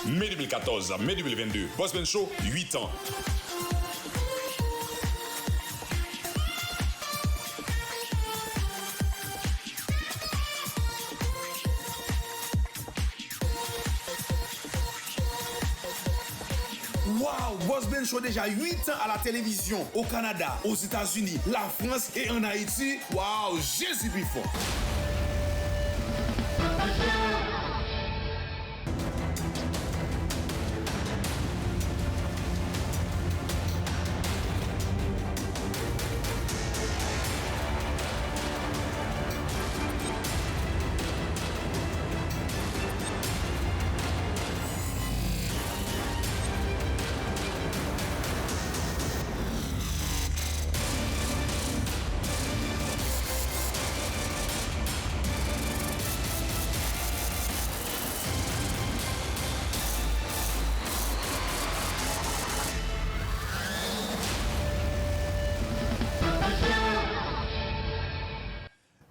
Mai 2014, mai 2022. Boss Ben Show, 8 ans. Wow, Boss Ben Show déjà 8 ans à la télévision, au Canada, aux États-Unis, la France et en Haïti. Wow, Jésus plus fort.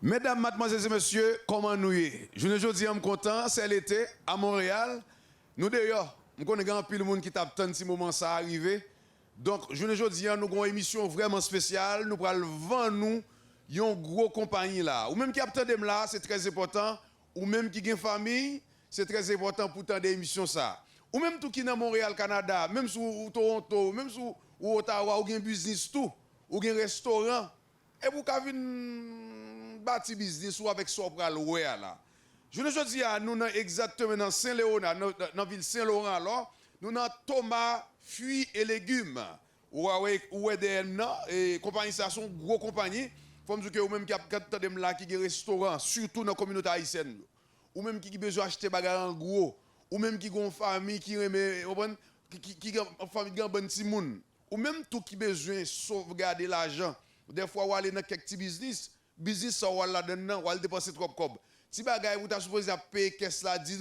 Mesdames, mademoiselles et messieurs, comment nous y est? Je ne dis pas content, c'est l'été à Montréal. Nous d'ailleurs, nous connaissons un peu de monde qui t'attend si moment ça arrive. Donc, je ne dis pas, nous avons une émission vraiment spéciale. Nous allons vendre nous une grosse compagnie là. Ou même qui attendent là, c'est très important. Ou même qui a une famille, c'est très important pour tant d'émissions ça. Ou même tout qui est dans Montréal, Canada, même sous Toronto, même sous Ottawa, ou un business tout, ou un restaurant. Et vous avez un bâti business ou avec ça pour aller là. Je ne dis pas, nous sommes exactement dans Saint-Léonard, dans la ville Saint-Laurent, alors, nous avons Thomas Fruits et Légumes. Ou EDN, et compagnie, ça sont gros compagnie. Il faut me dire que vous même qui avez là qui ont un restaurant, surtout dans la communauté haïtienne. Ou même qui ont besoin d'acheter des bagages en gros. Ou même qui ont une famille qui remet, qui a une famille qui a un bon petit monde. Ou même tout qui a besoin de sauvegarder l'argent. Des fois, on aller dans quelques petits business, ça va là-dedans, on va dépenser trop de cob. Si bagay vous êtes supposé payer caisse là $10,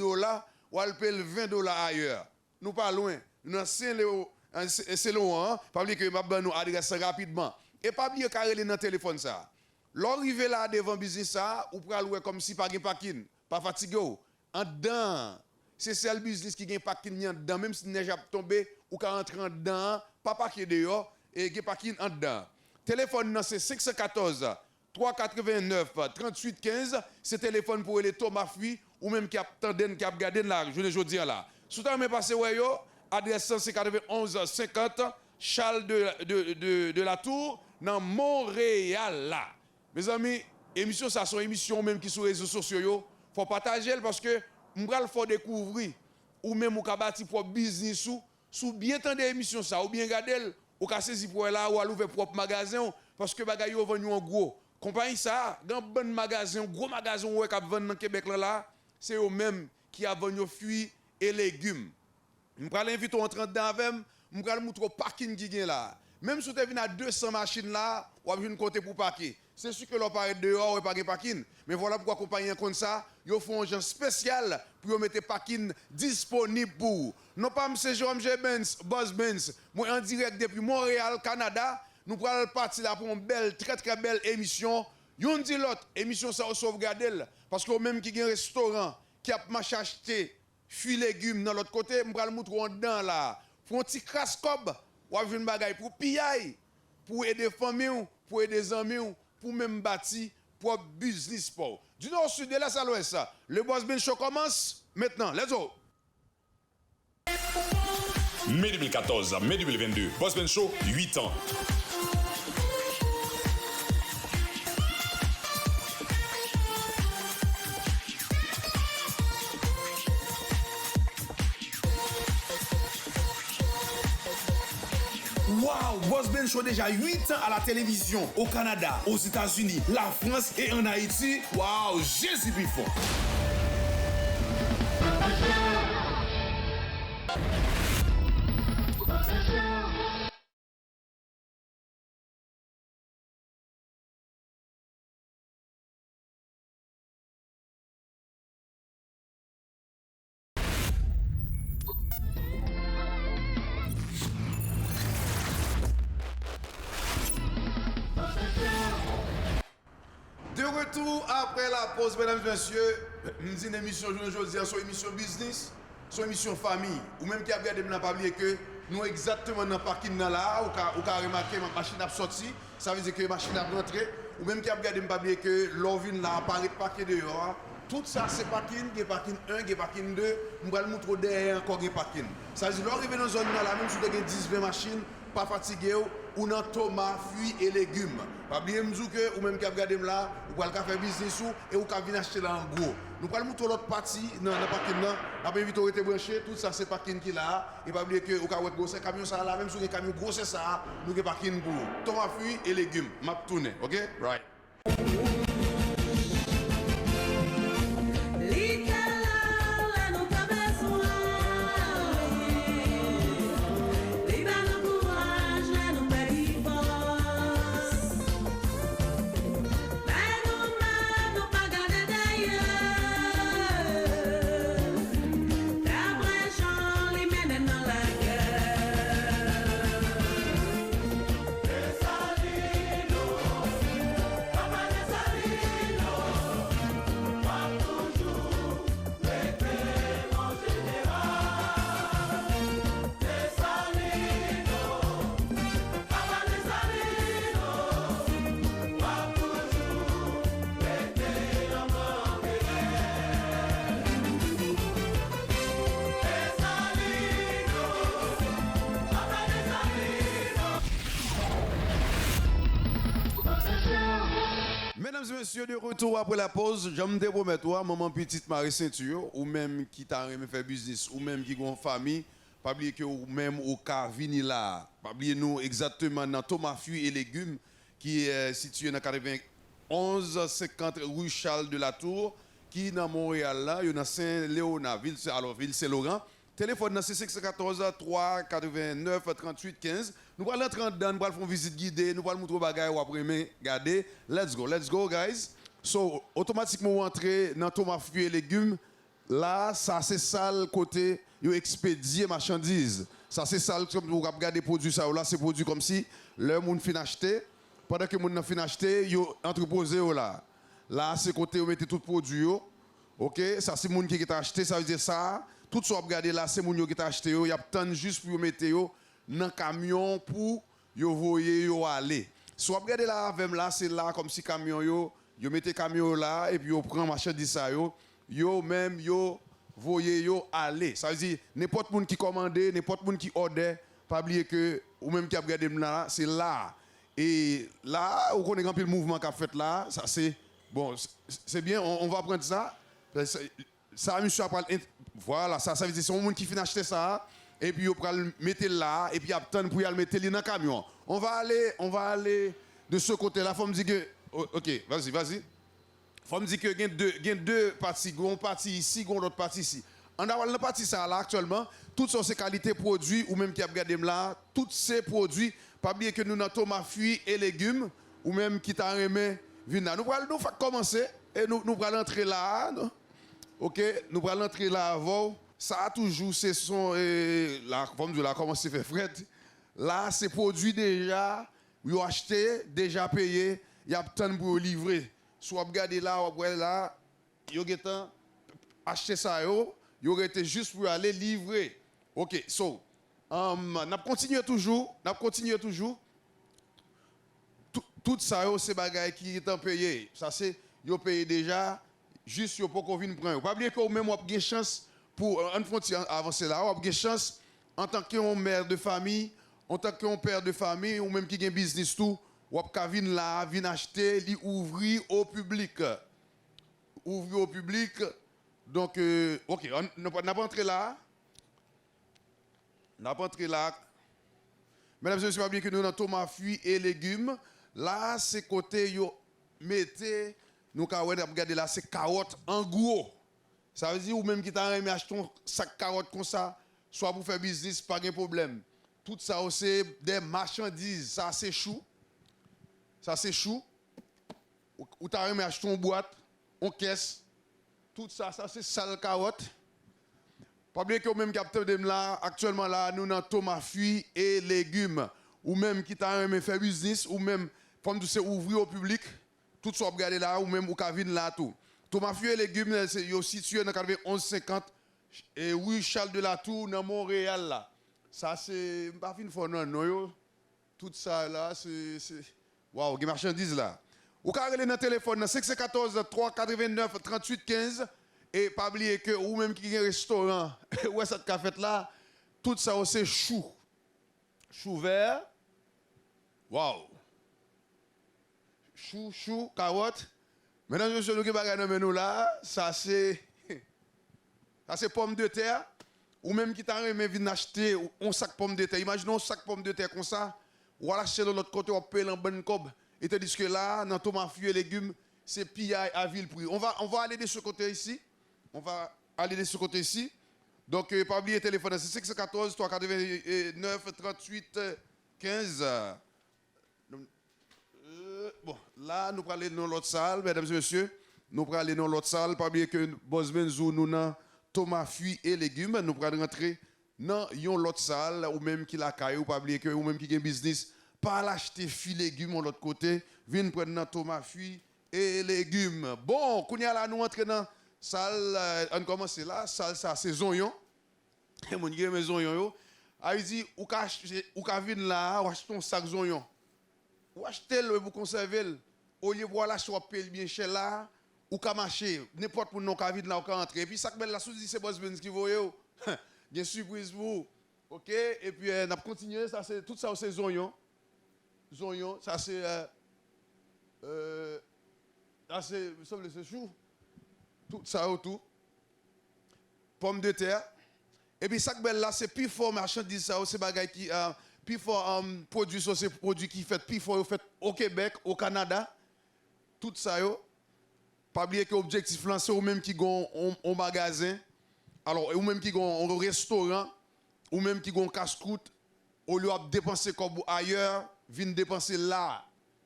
on va payer $20 ailleurs. Nous pas loin. Nous dans Saint-Laurent, pas oublier que m'a nous adresse rapidement. Et pas oublier carré dans téléphone ça. L'arrivée là devant business ça, ou pour louer comme si pas gain parking, pas fatigué. En dedans, c'est celle business qui gain parking en dedans, même si neige a tombé ou ka rentrer en dedans, pas parquer dehors et gain parking en dedans. Téléphone c'est 514 389 38 15. C'est téléphone pour les Thomas Fruits ou même qui a tendé qui a gardé là, je ne dis là. Sous temps mais passé ouais yo, adresse c'est 91 50 Charles de la Tour dans Montréal là. Mes amis, émission ça sont émission même qui sur les réseaux sociaux yo, faut partager parce que m'bral faut découvrir ou même ou ka bâti pour business sous bien tant d'émissions ça ou bien garder ou ka saisi pour là ou à l'ouvrir propre magasin parce que bagay yo vendu en gros. Compagnie ça, dans bon magasin, gros magasin où est vendre dans Québec là, c'est eux même qui a vendu fruits et légumes. M'pral invite on entrer dedans avec, m'pral montrer parking qui gagne là. Même si tu viens à 200 machines là, ou avez une côté pour parquer. C'est sûr que l'on parle dehors ou pas de parking, mais voilà pourquoi compagnie comme ça, ils font un genre spécial pour mettre parking disponible pour. Non pas M. Jérôme G. Benz, Boss Benz, moi en direct depuis Montréal, Canada. Nous prenons partir là pour une belle, très très belle émission. Yon dit l'autre, émission ça au sauvegarder. Parce que même qui a un restaurant, qui a marché acheter fruits et légumes dans l'autre côté, nous prenons montrer dedans là. Pour un petit crasse-cob, ou avoir une bagaille pour piller, pour aider les familles, pour aider les amis, pour même bâtir, pour business pour. Du nord au sud, de l'est à l'ouest, le Boss Ben Show commence maintenant. Let's go! Mai 2014, mai 2022. Boss Ben Show, 8 ans. Wow, Boss Ben Show déjà 8 ans à la télévision, au Canada, aux États-Unis, la France et en Haïti. Wow, Jésus plus fort. De retour après la pause, mesdames et messieurs, nous avons une émission aujourd'hui, c'est une émission business. son émission famille, ou même qui a regardé, pas oublier que nous exactement dans le parking là, ou qu'a remarqué ma machine a sorti, ça veut dire que la machine a rentré, ou même qui a regardé, pas oublier que l'orvine là apparaît parquet dehors. Tout ça c'est parking, il y a parking 1, il y a parking 2, nous allons montrer derrière encore des parking. Ça veut dire l'arrivée dans une zone là, même si vous avez 10-20 machines, pas fatigué, ou dans tomates, fruits et légumes. Pas oublier que ou même qui a regardé là, ou pouvez faire business et ou pouvez venir acheter là en gros. Nous allons montrer l'autre partie dans le parking là, après vite été branché, tout ça c'est parking qui là, et pas oublier que ou pouvez gros c'est camion ça là, même si le camion gros c'est ça, nous avons parking pour tomates, fruits et légumes. M'a tourner, OK? Right. Mesdames et messieurs, de retour après la pause, je me promets toi, maman petite Marie Ceinture, ou même qui t'a aimé faire business, ou même qui a une famille, pas oublier que ou même au cas vini là, pas oublier nous exactement dans Thomas Fruits et légumes qui est situé dans 91-50 rue Charles de la Tour, qui est dans Montréal là, il y a dans Saint-Léonard, ville Saint-Laurent. Téléphone dans 614 3 89 38 15. Nous allons entrer dedans, nous allons faire une visite guidée, nous allons montrer bagaille ou après regarder. Let's go guys. So automatiquement entrer dans Thomas Fruits et légumes. Là, ça c'est ça le côté yo expédier marchandises. Ça c'est ça comme vous regardez produits ça là, c'est produit comme si le monde fin acheter. Pendant que monde fin acheter, yo entreposé là. Là c'est côté vous mettez tout produit yo. OK, ça c'est monde qui t'a acheté, ça veut dire ça. Tout ça regarder là, c'est moun qui t'a acheté yo, y a tant juste pour mettre yo dans camion pour yo voyer yo aller. Soit regarder là avec là, c'est là comme si camion yo mettez camion là et puis yo prend marchandise ça yo même yo voyer yo aller. Ça veut dire n'importe moun qui commande, n'importe moun qui ordre, pas oublier que ou même qui a regardé là, c'est là. Et là, on connaît grand pile mouvement qu'a fait là, ça c'est bon, c'est bien, on va prendre ça. Ça monsieur voilà, ça veut dire c'est un monde qui finit acheter ça et puis on va le mettre là et puis attendre pour y aller mettre dans le camion. On va aller de ce côté-là, faut me dire que OK, vas-y. Faut me dire que il y a deux parties, une partie ici, une autre partie ici. On a la partie ça là actuellement, toutes ces qualités produits ou même qui a regardé là, tous ces produits, pas bien que nous dans tomates, fruits et légumes ou même qui t'a aimé venir. Nous allons commencer et nous allons entrer là. OK, nous allons entrer là avant. Ça a toujours c'est son la comme de la commence à faire fret. Là, c'est produit déjà, vous acheté, déjà payé, il y a temps pour livrer. Soit regarder là ou là, yo getan acheter ça yo aurait été juste pour aller livrer. OK, so n'a continuer toujours. Tout ça yo c'est bagaille qui est payé. Ça c'est yo payé déjà. Juste pour qu'on vienne prendre. Pas oublier que même on a une chance pour avancer là, on a une chance en tant que mère de famille, en tant que père de famille ou même qui a un business tout, on a venir là, venir acheter, li ouvrir au public. Ouvrir au public. Donc OK, on n'a pas entré là. Mesdames et messieurs, pas bien que nous dans tomates, fruits et légumes, là c'est côté yo mettez nous regardez là c'est carottes en gros. Ça veut dire ou même qui t'a aimé acheter un sac carottes comme ça, soit pour faire business pas de problème. Tout ça c'est des marchandises, ça c'est chou. Ou t'as aimé acheter une boîte, une caisse. Tout ça c'est sale carotte. Pas bien que même capteur de là actuellement là nous dans tomates, fruits et légumes ou même qui t'a aimé faire business ou même comme c'est ouvrir au public. Tout ça regarder là ou même ou venir là tout. Tomates, fruits et légumes c'est situé dans 91-50 Et oui, Charles de la Tour, dans Montréal, là. Ça, c'est. Pas fin fort, non, yo. Tout ça, là, c'est. Waouh, il y a marchandises, là. Ou quand vous dans le téléphone, 514 389 38 15. Et pas oublier que, ou même qui a un restaurant, où est cette cafette là, tout ça, c'est chou. Chou vert. Waouh. Chou, carotte. Mesdames et messieurs, nous qui nous là, ça c'est. Ça c'est pomme de terre. Ou même qui t'a remis venir acheter un sac pomme de terre. Imaginez un sac pomme de terre comme ça. Ou alors acheter de l'autre côté, on paye en bonne cob. Et tandis que là, dans tomate fruits et légumes, c'est pillage à vil prix. On va aller de ce côté ici. On va aller de ce côté ici. Donc, pas oublier le téléphone, c'est 614 389 38 15. Bon, là, nous allons aller dans l'autre salle, mesdames et messieurs. Nous allons aller dans l'autre salle. Pas oublier que Boss Benzou, nous avons tomates, fruits et légumes. Nous allons rentrer dans l'autre salle, ou même qui la caille, ou pas oublier que, ou même qui a un business, pas l'acheter fruits et légumes de l'autre côté. Viens prendre tomates, fruits et légumes. Bon, quand là, nous entrons dans la salle, on commence là, salle, ça, c'est Zonyon. Et mon gars, mes Zonyon, il dit, ou ka venir là, ou acheter un sac Zonyon. Ou acheter le pour conserver. Au lieu de voir la chope bien cher là, ou ka marcher. N'importe où, non, ka venir là, ou ka entrer. Et puis, ça que là, sous dit, c'est Boss Benz qui voyait. Il y a une surprise pour vous. OK? Et puis, on a continué, ça, c'est, tout ça, c'est Zonyon. Zonyon, ça, c'est. Là, c'est chou. Tout ça autour. Pomme de terre. Et puis, ça que là, c'est plus fort marchandise, ça, c'est bagay qui. Plus fort produit, ça, c'est produit qui fait plus fort fait au Québec, au Canada. Tout ça, yo. Pas oublier que l'objectif là, c'est ou même qui ont un magasin. Alors, ou même qui ont un restaurant. Ou même qui ont un casse-croûte. Au lieu de dépenser comme ailleurs, viennent dépenser là.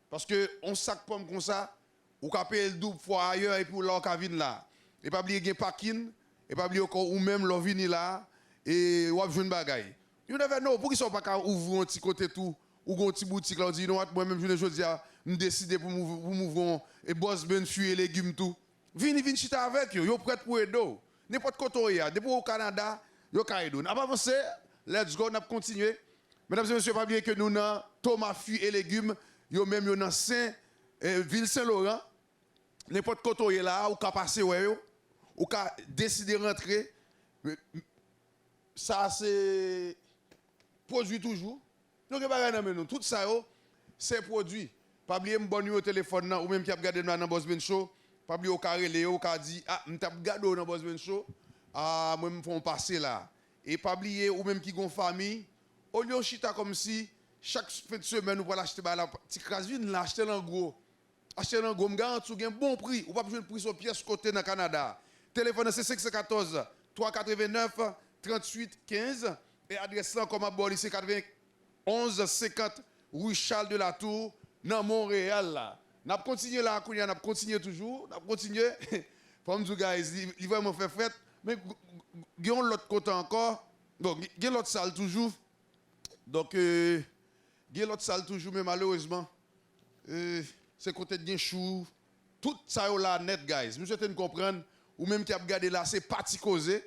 Parce que on sac pomme comme ça, ou qu'à payer le double fois ailleurs et puis là, on qu'à venir là. Et pas oublier qu'il parking, et pas oublier encore ou même l'on venir là, et ou jouer une bagaille. You never know, pour qu'ils ne soient pas ouvrir un petit côté tout, ou un petit boutique là, on dit, moi-même, je dis, je décide pour m'ouvrir et boss ben fruits et légumes tout. Venez chita avec yo, yo prêt pour aider. N'importe côté, depuis au Canada, yo ka aider. On va avancer, let's go, on va continuer. Mesdames et messieurs, pas oublier que nous avons tomates, fruits et légumes, yo même yo dans Ville Saint-Laurent. N'importe côté là, ou ka passer ou ka décider de rentrer. Ça c'est produit toujours. Donc nous tout ça c'est produit. Pas oublier mon bon numéro de téléphone ou même qui a regardé dans Boss Ben Show, pas oublier au carré Léo qui a dit m't'a regardé dans Boss Ben Show, moi me font passer là. Et pas oublier ou même qui gon famille, au lieu chita comme si chaque fin de semaine nous pour l'acheter la petite crasvine l'acheter en gros. Acheter en gros, me garantis un bon prix, ou pas besoin de prix sur pièce côté dans Canada. Téléphone c'est 514 389 38 15 et adresse là comme à bord c'est 91 50 rue Charles de la Tour dans Montréal là. N'a continué là, n'a continué toujours, n'a continué. Comme vous guys, il vraiment fait fête, mais il y a l'autre côté encore. Donc il y a l'autre salle toujours. Donc il y a l'autre salle toujours mais malheureusement c'est côté de chou. Tout ça là net guys. Vous souhaitez comprendre ou même qui a regardé là c'est parti causer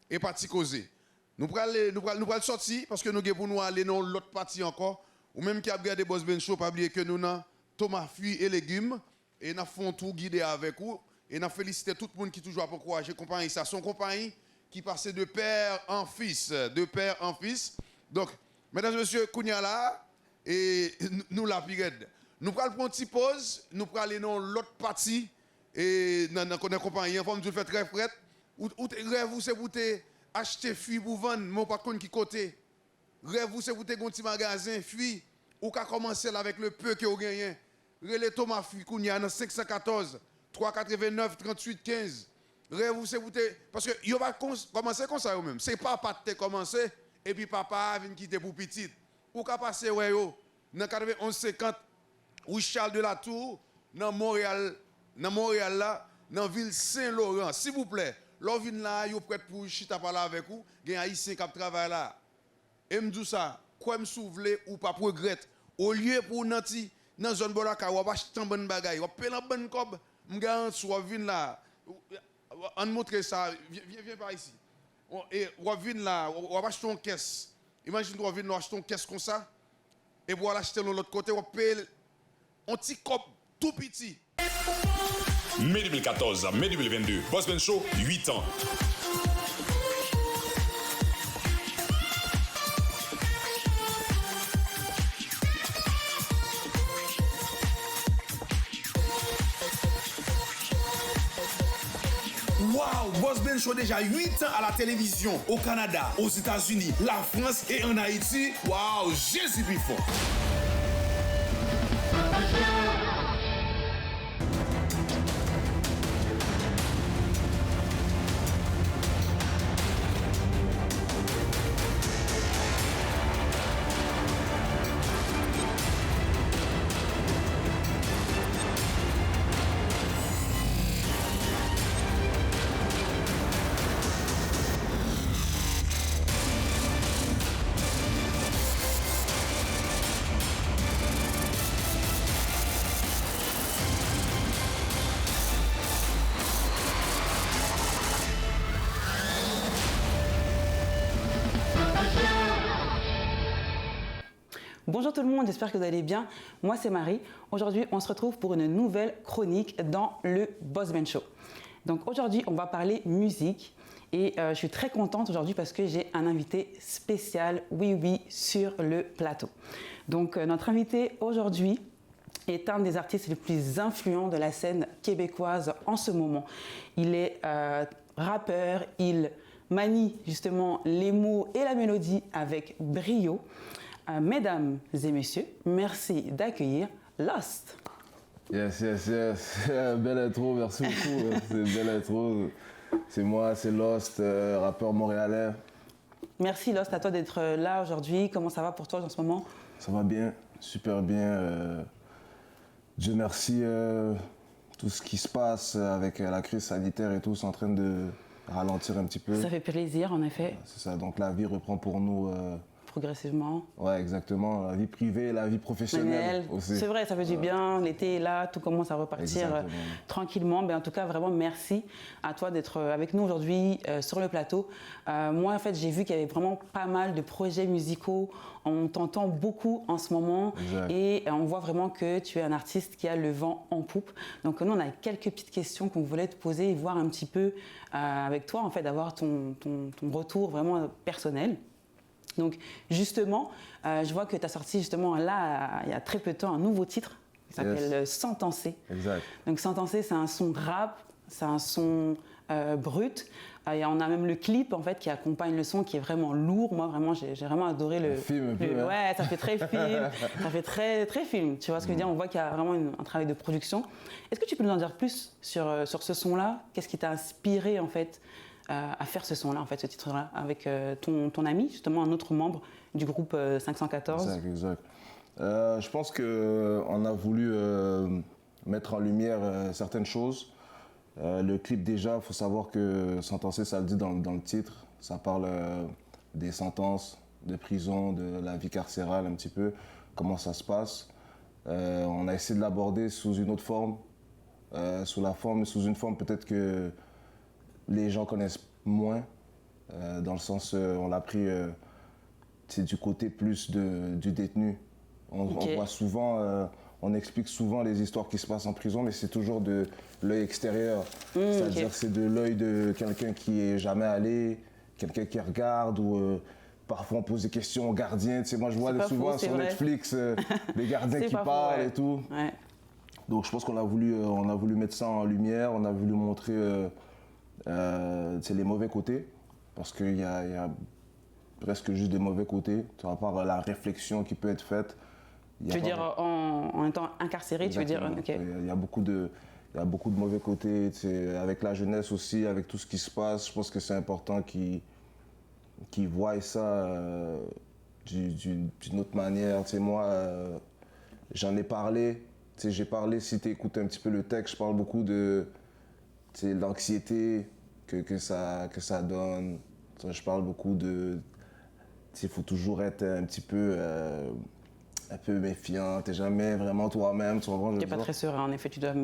et parti causer. Nous prenons sortir parce que nous avons pour nous aller dans l'autre partie encore. Ou même qui a regardé Boss Ben Show, pas oublier que nous avons tomates, fruits et légumes. Et nous avons tout guidé avec vous. Et nous félicitons tout le monde qui toujours pour encourager compagnie. Ça, son compagnie qui passait de père en fils. De père en fils. Donc, mesdames et messieurs, Kounia là, et nous la pirade. Nous prenons une petite pause. Nous prenons aller dans l'autre partie. Et dans la compagnie, on va nous faire très prête. Ou rêve, c'est pour acheter fruits pour vendre, mais pas contre qui côté. Rêve, c'est pour un petit magasin, fruits, ou qu'à commencer avec le peu que vous gagnez. Relais Thomas fruits, qu'on y a dans 514 389 38 15. Rêve, c'est pour parce que vous va commencer comme ça même. C'est pas papa qui commencé et puis papa vient quitter pour petit. Ou qu'à passer ouais yo dans 91 50 rue Charles de la Tour dans Montréal là, dans ville Saint-Laurent, s'il vous plaît. L'on vient là, vous prêt pour chita parler avec vous, il y a un haïtien qui travaille là. Et me dit ça, quoi me souvler ou pas regrette. Au lieu pour nanti dans zone bolaka, ou pas acheter un bon bagay, ou payer un bon cob, me garantis ou vient là. On montre ça, viens par ici. et on va venir là, on va acheter une caisse. Imagine qu'on va venir acheter une caisse comme ça, et pour l'acheter de l'autre côté, on va payer un petit cop tout petit. Mai 2014 à mai 2022, Bossman Show, 8 ans. Wow, Boss Ben Show déjà 8 ans à la télévision, au Canada, aux États-Unis, la France et en Haïti. Wow, Jésus plus fort. Bonjour tout le monde, j'espère que vous allez bien. Moi c'est Marie. Aujourd'hui on se retrouve pour une nouvelle chronique dans le Boss Ben Show. Donc aujourd'hui on va parler musique et je suis très contente aujourd'hui parce que j'ai un invité spécial, oui, sur le plateau. Donc notre invité aujourd'hui est un des artistes les plus influents de la scène québécoise en ce moment. Il est rappeur, il manie justement les mots et la mélodie avec brio. Mesdames et messieurs, merci d'accueillir Lost. Yes. Belle intro, merci beaucoup. C'est une belle intro. C'est moi, c'est Lost, rappeur montréalais. Merci Lost, à toi d'être là aujourd'hui. Comment ça va pour toi en ce moment? Ça va bien, super bien. Dieu merci. Tout ce qui se passe avec la crise sanitaire et tout, c'est en train de ralentir un petit peu. Ça fait plaisir en effet. C'est ça, donc la vie reprend pour nous. Progressivement. Ouais, exactement. La vie privée, la vie professionnelle aussi. C'est vrai, ça fait du bien. L'été est là, tout commence à repartir tranquillement. En tout cas, vraiment merci à toi d'être avec nous aujourd'hui sur le plateau. Moi, en fait, j'ai vu qu'il y avait vraiment pas mal de projets musicaux. On t'entend beaucoup en ce moment et on voit vraiment que tu es un artiste qui a le vent en poupe. Donc nous, on a quelques petites questions qu'on voulait te poser et voir un petit peu avec toi, en fait, d'avoir ton retour vraiment personnel. Donc justement, je vois que tu as sorti justement là, il y a très peu de temps, un nouveau titre qui s'appelle Sentencé. Exact. Donc Sentencé, c'est un son rap, c'est un son brut. Et on a même le clip en fait qui accompagne le son qui est vraiment lourd. Moi vraiment, j'ai vraiment adoré le film. Un peu, ouais, ça fait très film, ça fait très film. Tu vois ce que je veux dire? On voit qu'il y a vraiment un travail de production. Est-ce que tu peux nous en dire plus sur ce son-là? Qu'est-ce qui t'a inspiré en fait à faire ce son-là, en fait, ce titre-là, avec ton ami, justement, un autre membre du groupe 514. Exact. Je pense qu'on a voulu mettre en lumière certaines choses. Le clip, déjà, il faut savoir que Sentencé, ça le dit dans le titre. Ça parle des sentences de prison, de la vie carcérale, un petit peu, comment ça se passe. On a essayé de l'aborder sous une autre forme, sous une forme peut-être que les gens connaissent moins, dans le sens on l'a pris c'est du côté plus du détenu. On voit souvent, on explique souvent les histoires qui se passent en prison, mais c'est toujours de l'œil extérieur. C'est-à-dire que c'est de l'œil de quelqu'un qui est jamais allé, quelqu'un qui regarde ou parfois on pose des questions aux gardiens. Tu sais, moi je vois souvent sur Netflix les gardiens qui parlent et tout. Ouais. Donc je pense qu'on a voulu mettre ça en lumière, on a voulu montrer c'est les mauvais côtés, parce qu'il y a presque juste des mauvais côtés, à part la réflexion qui peut être faite. Tu veux dire en étant incarcéré, exactement. Tu veux dire Il y a beaucoup de mauvais côtés, avec la jeunesse aussi, avec tout ce qui se passe. Je pense que c'est important qu'ils voient ça d'une autre manière. Moi, j'en ai parlé. J'ai parlé, si tu écoutes un petit peu le texte, je parle beaucoup de l'anxiété que ça donne. Je parle beaucoup de... Il faut toujours être un petit peu un peu méfiant, t'es jamais vraiment toi-même, tu comprends? Tu n'es pas très serein, en effet, tu dois...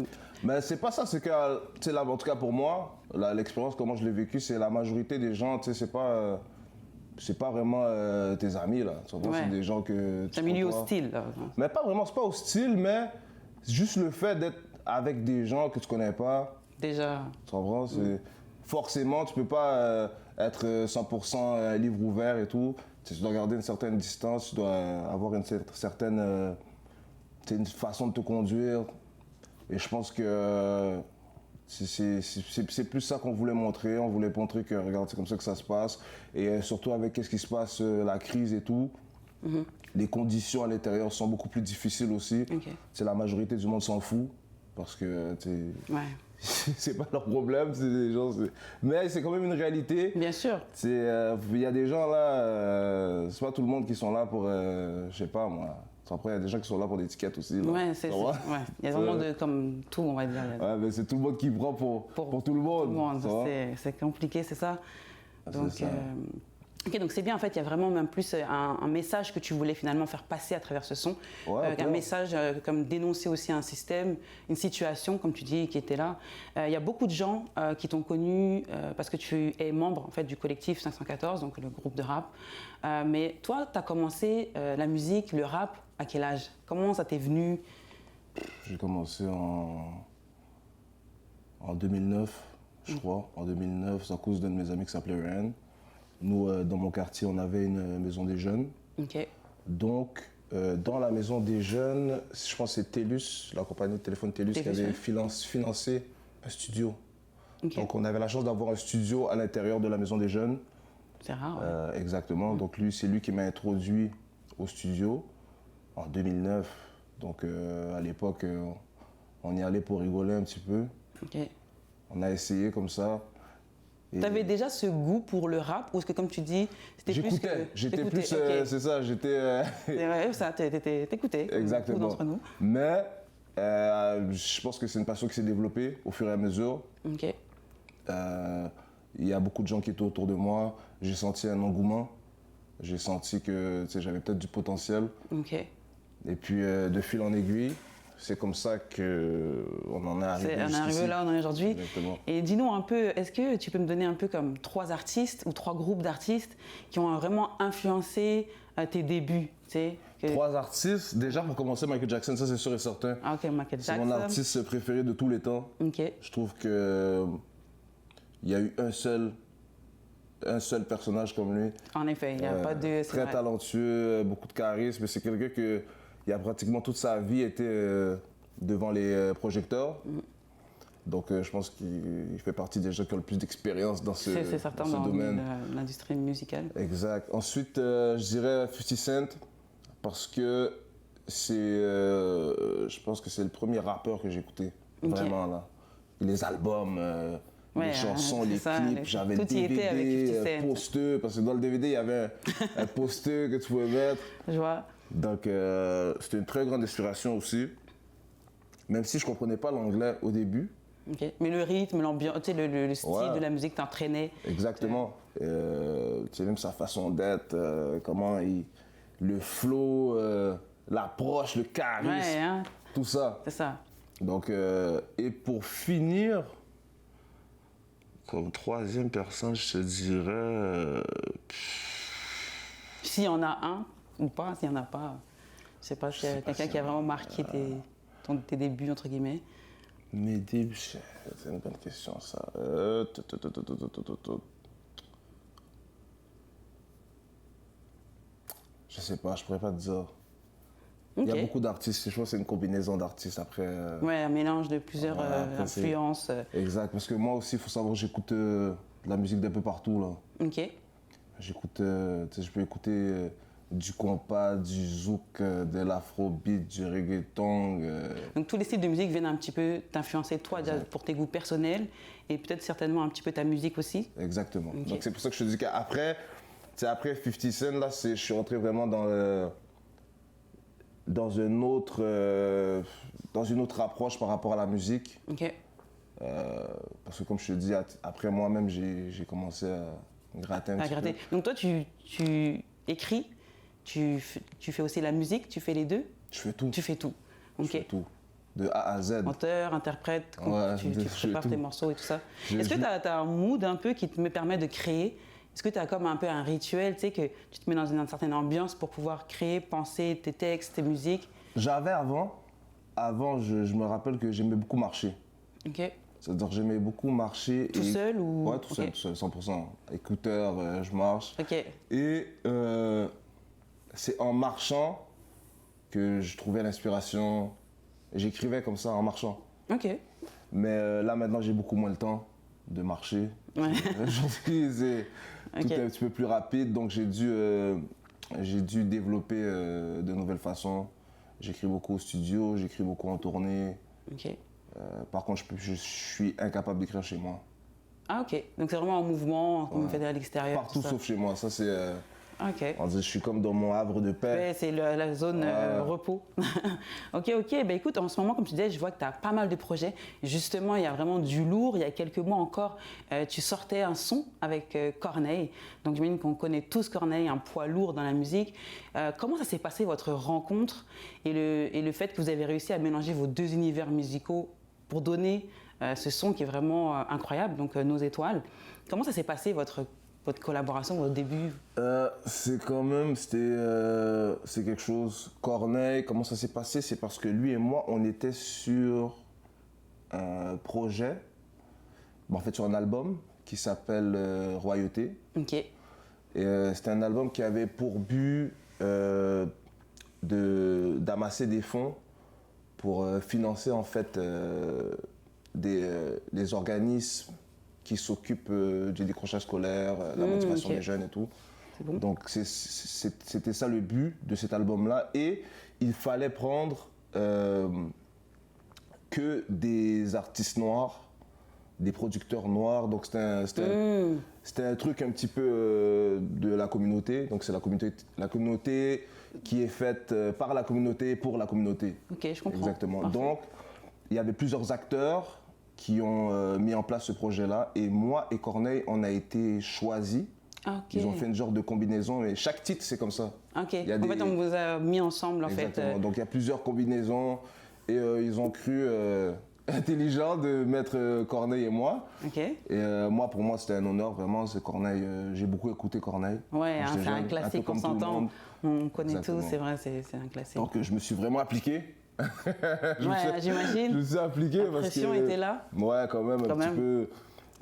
Mais c'est pas ça, c'est que, tu sais, là, en tout cas pour moi, l'expérience, comment je l'ai vécue, c'est la majorité des gens, tu sais, c'est pas vraiment tes amis, là. Tu comprends? Ouais. C'est des gens que tu C'est un milieu côtoies. hostile, là. Mais pas vraiment, c'est pas hostile, mais juste le fait d'être avec des gens que tu connais pas, Déjà, tu comprends? Forcément, tu peux pas être 100% livre ouvert et tout. Tu dois garder une certaine distance, tu dois avoir une certaine une façon de te conduire. Et je pense que c'est plus ça qu'on voulait montrer. On voulait montrer que, regarde, c'est comme ça que ça se passe. Et surtout avec qu'est-ce qui se passe, la crise et tout. Les conditions à l'intérieur sont beaucoup plus difficiles aussi. Ok. C'est la majorité du monde s'en fout. Parce que, tu sais, ouais. c'est pas leur problème, c'est des gens. Mais c'est quand même une réalité. Bien sûr. Il y a des gens là, c'est pas tout le monde qui sont là pour, je sais pas moi. Après, il y a des gens qui sont là pour l'étiquette aussi. Là. Ouais, il y a vraiment comme tout, on va dire. Ouais, mais c'est tout le monde qui prend pour tout le monde. C'est compliqué, c'est ça. Donc, c'est ça. ok, donc c'est bien, en fait, il y a vraiment même plus un message que tu voulais finalement faire passer à travers ce son. Ouais, un message comme dénoncer aussi un système, une situation, comme tu dis, qui était là. Il y a beaucoup de gens qui t'ont connu parce que tu es membre en fait, du collectif 514, donc le groupe de rap. Mais toi, tu as commencé la musique, le rap, à quel âge? Comment ça t'est venu? J'ai commencé en 2009, je crois. En 2009, c'est à cause d'un de mes amis qui s'appelait Ryan. Nous, dans mon quartier, on avait une maison des jeunes. Ok. Donc, dans la maison des jeunes, je pense que c'est TELUS, la compagnie de téléphone TELUS, qui avait financé un studio. Ok. Donc, on avait la chance d'avoir un studio à l'intérieur de la maison des jeunes. C'est rare. Ouais. Exactement. Donc, c'est lui qui m'a introduit au studio en 2009. Donc, à l'époque, on y allait pour rigoler un petit peu. Ok. On a essayé comme ça. Tu avais déjà ce goût pour le rap ou est-ce que comme tu dis, c'était plus que... J'étais plus, ok. c'est ça, j'étais... C'est vrai, ça, t'écoutais, Exactement. beaucoup d'entre nous. Mais je pense que c'est une passion qui s'est développée au fur et à mesure. Ok, Il y a beaucoup de gens qui étaient autour de moi. J'ai senti un engouement. J'ai senti que j'avais peut-être du potentiel. ok. Et puis, de fil en aiguille, c'est comme ça qu'on en est arrivé On est arrivé là, on en est aujourd'hui. Exactement. Et dis-nous un peu, est-ce que tu peux me donner un peu comme 3 artistes ou 3 groupes d'artistes qui ont vraiment influencé tes débuts, tu sais, 3 artistes. Déjà, pour commencer, Michael Jackson, ça c'est sûr et certain. Ah, ok, Michael C'est Jackson. mon artiste préféré de tous les temps. Ok, Je trouve que il y a eu un seul personnage comme lui. en effet, il n'y a pas de... c'est Très vrai. talentueux, beaucoup de charisme. C'est quelqu'un qui a pratiquement toute sa vie été devant les projecteurs. Donc je pense qu'il fait partie des gens qui ont le plus d'expérience dans ce, C'est certain dans ce dans domaine. l'industrie musicale. Exact. Ensuite, je dirais 50 Cent parce que je pense que c'est le premier rappeur que j'ai écouté. Ok. Vraiment là. Les albums, Ouais, les chansons, c'est les ça, clips, j'avais le tout y était avec DVD, 50 Cent. poster, parce que dans le DVD, il y avait un poster que tu pouvais mettre. Je vois. Donc, c'était une très grande inspiration aussi. Même si je ne comprenais pas l'anglais au début. Ok. Mais le rythme, l'ambiance, tu sais, le style Ouais. de la musique t'entraînait. Exactement. Tu sais, même sa façon d'être, le flow, l'approche, le charisme, Ouais, hein, tout ça. c'est ça. Donc, et pour finir, comme troisième personne, je te dirais... S'il y en a un ou pas, s'il n'y en a pas, je sais pas s'il y a quelqu'un qui a vraiment marqué tes débuts, entre guillemets. Mes débuts, c'est une bonne question ça. Je sais pas, je pourrais pas te dire. Il y a Ok. beaucoup d'artistes, je pense que c'est une combinaison d'artistes après. Ouais, un mélange de plusieurs Ouais, après, influences. Exact, parce que moi aussi, il faut savoir que j'écoute de la musique d'un peu partout là. Ok. J'écoute, tu sais, je peux écouter du compas, du zouk, de l'afrobeat, du reggaeton. Donc tous les styles de musique viennent un petit peu t'influencer toi déjà, pour tes goûts personnels et peut-être certainement un petit peu ta musique aussi. Exactement. Ok. Donc c'est pour ça que je te dis qu'après, tu sais, après 50 Cent, là, je suis rentré vraiment dans une autre approche par rapport à la musique. Ok. Parce que comme je te dis, après moi-même, j'ai commencé à gratter un À petit gratter. peu. Donc toi, tu écris tu fais aussi la musique, tu fais les deux? Je fais tout. Tu fais tout. Je Ok. fais tout. De A à Z. Chanteur, interprète, Ouais, tu prépares tes morceaux et tout ça. Je- Est-ce que je- tu as un mood un peu qui te permet de créer? Est-ce que tu as comme un peu un rituel, tu sais, que tu te mets dans une certaine ambiance pour pouvoir créer, penser tes textes, tes musiques? J'avais avant. Avant, je me rappelle que j'aimais beaucoup marcher. Ok. C'est-à-dire que j'aimais beaucoup marcher. Tout seul ou... Ouais, tout Ok. seul, 100%. Écouteurs, je marche. Ok. Et c'est en marchant que je trouvais l'inspiration. J'écrivais comme ça en marchant. Ok. Mais là, maintenant, j'ai beaucoup moins le temps de marcher. Ouais. Aujourd'hui, tout Ok. est un petit peu plus rapide, donc j'ai dû développer de nouvelles façons. J'écris beaucoup au studio, j'écris beaucoup en tournée. Ok. Par contre, je suis incapable d'écrire chez moi. Ah ok. Donc c'est vraiment en mouvement, comme vous Ouais. faites à l'extérieur. Partout tout ça. sauf chez moi. Ça, c'est. Ok. On dit, je suis comme dans mon havre de paix. Ouais, c'est la zone repos. Ok. Ben écoute, en ce moment, comme tu disais, je vois que tu as pas mal de projets. Justement, il y a vraiment du lourd. Il y a quelques mois encore, tu sortais un son avec Corneille. Donc j'imagine qu'on connaît tous Corneille, un poids lourd dans la musique. Comment ça s'est passé, votre rencontre et le fait que vous avez réussi à mélanger vos deux univers musicaux pour donner ce son qui est vraiment incroyable, donc Nos Étoiles. Comment ça s'est passé, votre collaboration au début? C'est quelque chose. Corneille, comment ça s'est passé? C'est parce que lui et moi, on était sur un projet, en fait sur un album qui s'appelle Royauté. Ok. Et c'était un album qui avait pour but d'amasser des fonds pour financer en fait des organismes qui s'occupent du décrochage scolaire, la motivation ok. des jeunes et tout. C'est bon. Donc c'était ça le but de cet album-là. Et il fallait prendre que des artistes noirs, des producteurs noirs. Donc c'était un truc un petit peu de la communauté. Donc c'est la communauté qui est faite par la communauté pour la communauté. Ok, je comprends. Exactement. Parfait. Donc il y avait plusieurs acteurs qui ont mis en place ce projet-là. Et moi et Corneille, on a été choisis. Ah, ok. Ils ont fait une genre de combinaison, mais chaque titre, c'est comme ça. Ok. Il y a En des- fait, on vous a mis ensemble, en Exactement. fait. Donc il y a plusieurs combinaisons. Et ils ont cru intelligent de mettre Corneille et moi. Ok. Et moi, pour moi, c'était un honneur, vraiment. C'est Corneille. J'ai beaucoup écouté Corneille. Ouais, quand hein, j'étais c'est un jeune, peu classique, on comme tout le s'entend. monde. On connaît Exactement. tous, c'est vrai, c'est un classique. Donc je me suis vraiment appliqué. Je me Ouais, suis- j'imagine. Je me suis appliqué La parce que... pression était là. Ouais, quand même, Quand un petit même. peu.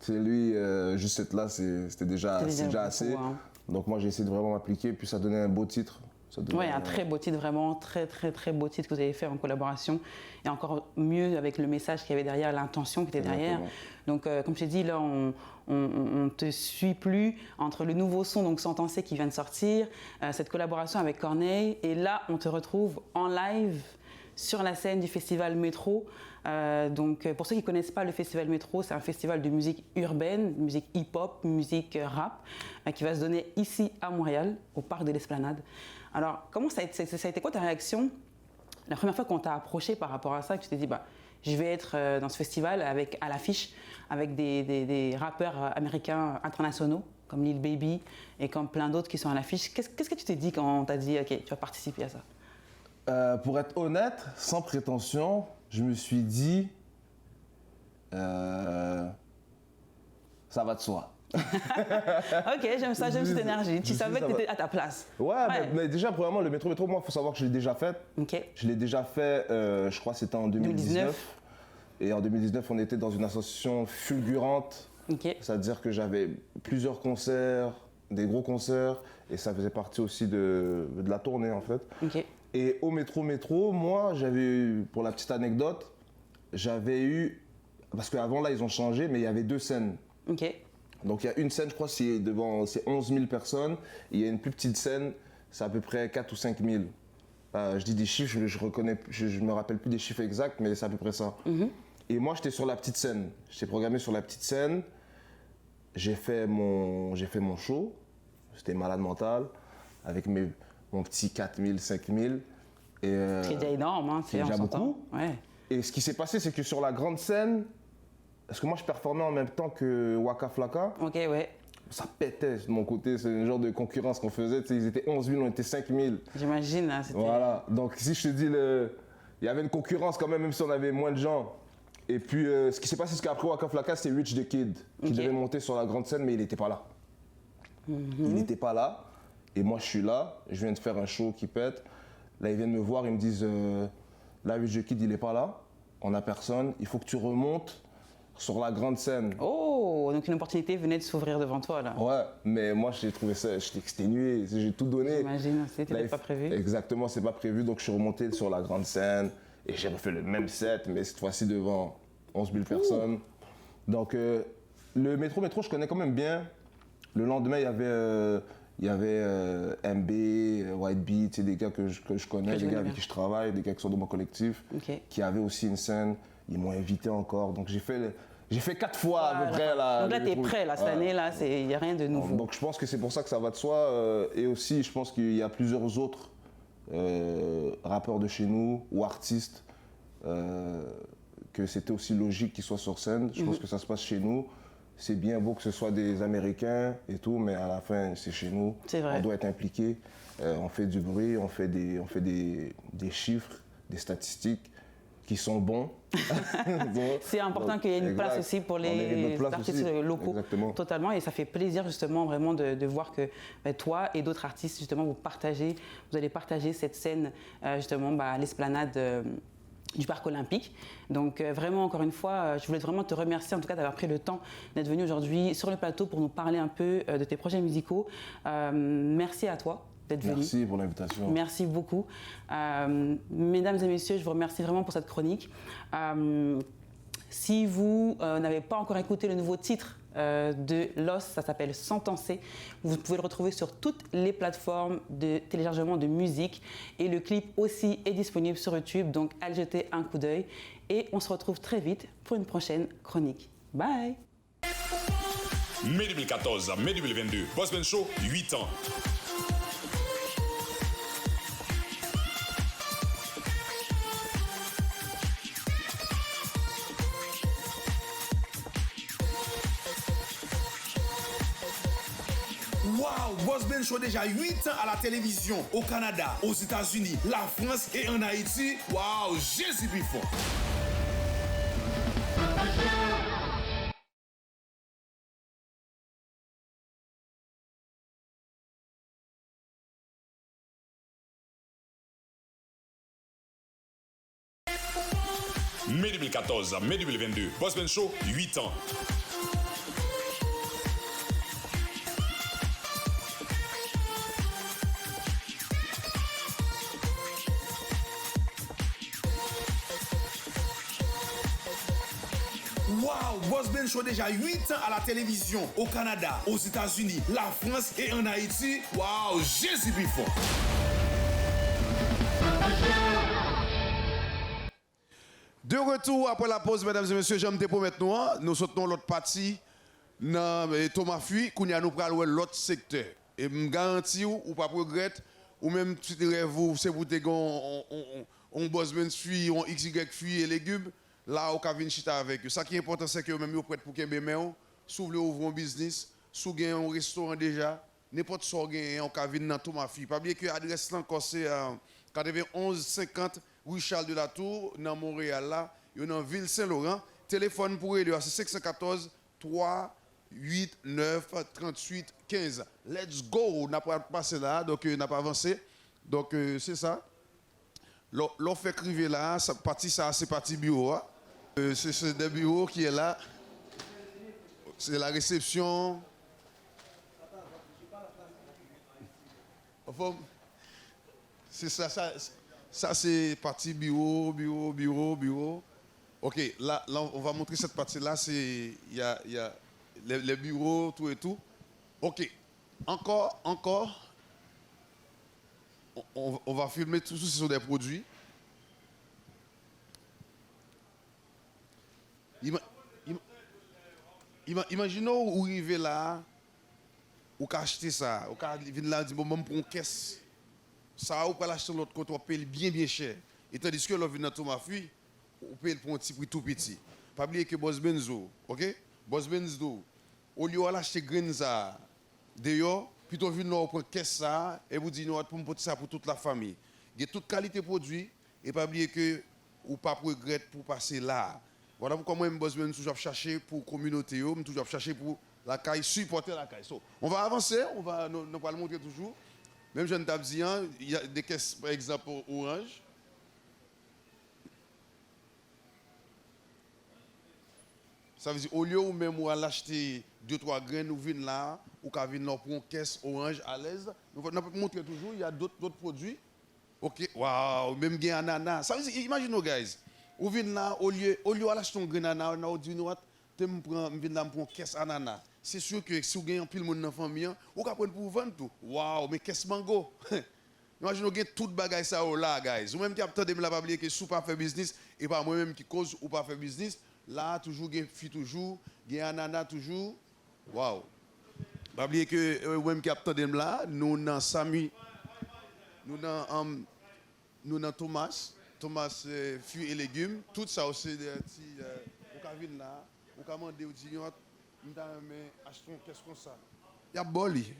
C'est lui, juste être là, c'était déjà C'était déjà assez. beaucoup, hein. Donc moi, j'ai essayé de vraiment m'appliquer, puis ça donnait un beau titre. Ça donnait, Ouais, un très beau titre, vraiment, très beau titre que vous avez fait en collaboration. Et encore mieux avec le message qu'il y avait derrière, l'intention qui était derrière. Exactement. Donc, comme je t'ai dit, là, on te suit plus entre le nouveau son, donc Sentencé qui vient de sortir, cette collaboration avec Corneille. Et là, on te retrouve en live sur la scène du festival Métro. Donc, pour ceux qui ne connaissent pas le festival Métro, c'est un festival de musique urbaine, musique hip-hop, musique rap, qui va se donner ici à Montréal, au Parc de l'Esplanade. Alors, comment ça a été quoi ta réaction la première fois qu'on t'a approché par rapport à ça, que tu t'es dit, bah, je vais être dans ce festival à l'affiche avec des rappeurs américains internationaux, comme Lil Baby et comme plein d'autres qui sont à l'affiche. Qu'est-ce que tu t'es dit quand on t'a dit, OK, tu vas participer à ça? Pour être honnête, sans prétention, je me suis dit, ça va de soi. OK, j'aime ça, j'aime cette énergie. Tu Je savais sais, que ça tu étais à ta place. Ouais, mais déjà, premièrement, le métro, moi, il faut savoir que je l'ai déjà fait. OK. Je l'ai déjà fait, je crois que c'était en 2019. Et en 2019, on était dans une association fulgurante. OK. C'est-à-dire que j'avais plusieurs concerts, des gros concerts, et ça faisait partie aussi de la tournée, en fait. OK. Et au métro, moi, j'avais eu, pour la petite anecdote, j'avais eu, parce qu'avant là, ils ont changé, mais il y avait deux scènes. OK. Donc il y a une scène, je crois, c'est devant 11 000 personnes, et il y a une plus petite scène, c'est à peu près 4 ou 5 000. Je dis des chiffres, je me rappelle plus des chiffres exacts, mais c'est à peu près ça. Et moi, j'étais sur la petite scène. J'étais programmé sur la petite scène. J'ai fait mon show. J'étais malade mental, avec mon petit 4 000, 5 000. C'est déjà énorme, hein, c'est déjà on s'entend. beaucoup. Ouais. Et ce qui s'est passé, c'est que sur la grande scène, parce que moi, je performais en même temps que Waka Flocka. OK, ouais. ça pétait de mon côté. C'est le genre de concurrence qu'on faisait. Ils étaient 11 000, on était 5 000. J'imagine, hein, c'était... Voilà. Donc si je te dis, il y avait une concurrence quand même si on avait moins de gens. Et puis ce qui s'est passé, c'est qu'après Waka Flocka, c'est Rich the Kid qui devait monter sur la grande scène, mais il n'était pas là. Il n'était pas là. Et moi, je suis là. Je viens de faire un show qui pète. Là, ils viennent me voir, ils me disent, là, Rich the Kid, il n'est pas là. On n'a personne. Il faut que tu remontes sur la grande scène. Oh, donc une opportunité venait de s'ouvrir devant toi, là. Ouais, mais moi, j'ai trouvé ça, j'étais exténué, j'ai tout donné. J'imagine, c'était pas prévu. Exactement, c'est pas prévu, donc je suis remonté sur la grande scène et j'ai refait le même set, mais cette fois-ci devant 11 000 personnes. Donc, le métro, je connais quand même bien. Le lendemain, il y avait MB, White Beat, des gars que je connais, des gars avec qui je travaille, des gars qui sont dans mon collectif, qui avaient aussi une scène. Ils m'ont invité encore, donc j'ai fait 4 fois à peu près. Là, donc là, tu es prêt, là, cette année, là, il n'y a rien de nouveau. Donc je pense que c'est pour ça que ça va de soi. Et aussi, je pense qu'il y a plusieurs autres rappeurs de chez nous ou artistes que c'était aussi logique qu'ils soient sur scène. Je pense que ça se passe chez nous. C'est bien beau que ce soit des Américains et tout, mais à la fin, c'est chez nous. C'est vrai. On doit être impliqué. On fait du bruit, on fait des chiffres, des statistiques qui sont bons. C'est important qu'il y ait une place aussi pour les artistes locaux. Exactement. Totalement, et ça fait plaisir justement vraiment de voir que toi et d'autres artistes justement vous allez partager cette scène justement à l'esplanade du Parc Olympique. Donc vraiment encore une fois, je voulais vraiment te remercier en tout cas d'avoir pris le temps d'être venu aujourd'hui sur le plateau pour nous parler un peu de tes projets musicaux. Merci à toi d'être venu. Merci pour l'invitation. Merci beaucoup. Mesdames et messieurs, je vous remercie vraiment pour cette chronique. Si vous n'avez pas encore écouté le nouveau titre de Loss, ça s'appelle Sentencé. Vous pouvez le retrouver sur toutes les plateformes de téléchargement de musique et le clip aussi est disponible sur YouTube, donc allez jeter un coup d'œil et on se retrouve très vite pour une prochaine chronique. Bye! Mai 2014 à mai 2022, Bossman Show, 8 ans. Waouh, Boss Ben Show déjà 8 ans à la télévision, au Canada, aux États-Unis, la France et en Haïti. Waouh, Jésus Bifon. Mai 2014 à mai 2022, Bossman Show, 8 ans. Waouh, Boss Ben Show déjà 8 ans à la télévision, au Canada, aux États-Unis, la France et en Haïti. Waouh, Jésus Bifon. De retour après la pause, mesdames et messieurs, j'aime te promettre nous soutenons l'autre partie dans Thomas Fuy, qu'on a nous pral l'autre secteur. Et me garantis ou pas regretter ou même si vous c'est vous te on Boss Ben Fuy, on XY Fuy et légumes, là au Kavin chita avec eux. Ça qui est important c'est que même vous prêt pour qu'un béméo, s'ouvre ouvrir un business, sous gain un restaurant déjà, n'importe so gain on Kavin dans Thomas Fuy. Pas oublier que l'adresse là encore c'est 91 50 rue Charles de la Tour, dans Montréal, là, dans Ville Saint-Laurent. Téléphone pour lui, c'est 514 389 38 15. Let's go! On n'a pas passé là, donc on n'a pas avancé. Donc c'est ça. L'on fait criver là, c'est parti bureau. Hein. C'est des bureaux qui est là. C'est la réception. Enfin, c'est ça. Ça, c'est partie bureau. OK, là, on va montrer cette partie-là. Il y a les bureaux, tout et tout. OK, encore. On va filmer tout ce sont des produits. Imaginons où arriver là, ou acheter ça, ou venir là, dire bon, pour une caisse. Ça, ou pas l'acheter de l'autre côté, on paye bien cher. Et tandis que l'on vient dans Thomas Fuy, on paye pour un petit prix tout petit. Pas oublier que Boss Benzo, OK? Boss Benzo, au lieu d'acheter graines ça, d'ailleurs, plutôt venir nous prendre caisse ça, et vous dire, nous, pour me porter ça pour toute la famille. Il y a toute qualité produit, et pas oublier que, ou pas regretter pour passer là. Voilà pourquoi moi, je suis toujours chercher pour la communauté, je toujours chercher pour la caille, supporter la caille. So, on va avancer, nous va le montrer toujours. Même je ne t'ai dit, il y a des caisses, par exemple, orange. Ça veut dire, au lieu où même ou l'acheter 2-3 graines, nous venons là, ou qu'à venir pour une caisse orange à l'aise. Nous pouvons montrer toujours, il y a d'autres produits. Ok, waouh, même gain ananas. Ça veut dire, imaginez, guys, vous venez là, au lieu d'acheter une graine ananas, on dit, nous, je viens là pour une caisse ananas. C'est sûr que si vous gagnez un pile monde dans la famille, vous pouvez prendre pour vendre tout. Waouh, mais caisse mango. Imaginez, vous avez tout bagage ça là, guys. Ou même qui a peut-être de pas oublier que si vous pas faire business, et pas moi-même qui cause ou pas faire business, là, toujours, il y a toujours, il y a ananas toujours. Waouh. Pas oublier que même qui a peut-être là, nous dans Samy, nous dans Thomas, fruits et légumes, tout ça aussi, vous pouvez venir là, vous pouvez demander aux gens, achetons qu'est-ce qu'on ça. Il y a boli.